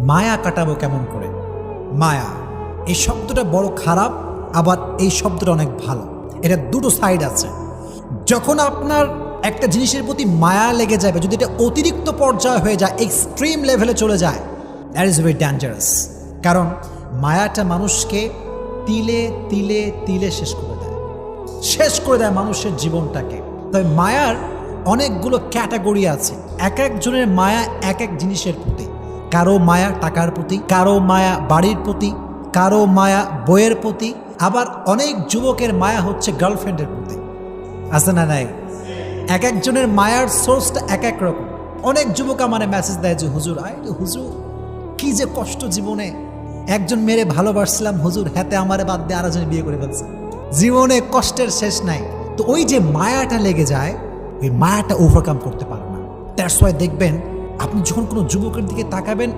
মায়া কাটাবো কেমন করে? মায়া এই শব্দটা বড় খারাপ, আবার এই শব্দটা অনেক ভালো। এটা দুটো সাইড আছে। যখন আপনার একটা জিনিসের প্রতি মায়া লেগে যাবে, যদি এটা অতিরিক্ত পর্যায়ে হয়ে যায়, এক্সট্রিম লেভেলে চলে যায়, দ্যাট ইজ ভেরি ডেঞ্জারাস। কারণ মায়াটা মানুষকে তিলে তিলে তিলে শেষ করে দেয় মানুষের জীবনটাকে। তবে মায়ার অনেকগুলো ক্যাটাগরি আছে। এক একজনের মায়া এক এক জিনিসের প্রতি। কারো মায়া টাকার প্রতি, কারো মায়া বাড়ির প্রতি, কারো মায়া বইয়ের প্রতি, আবার অনেক যুবকের মায়া হচ্ছে গার্লফ্রেন্ডের প্রতি। আছে না নাই? এক একজনের মায়ার সোর্সটা এক এক রকম। অনেক যুবক আমারে মেসেজ দেয় যে হুজুর, হুজুর কি যে কষ্ট জীবনে, একজন মেয়েরে ভালোবাসছিলাম হুজুর, হাতে আমারে বাদ দিয়ে আরেকজন বিয়ে করে ফেলছে, জীবনে কষ্টের শেষ নাই। তো ওই যে মায়াটা লেগে যায়, ওই মায়াটা ওভারকাম করতে পারে না। দ্যাটস ওয়াই দেখবেন আপনি যখন কোনো যুবকের দিকে তাকাবেন,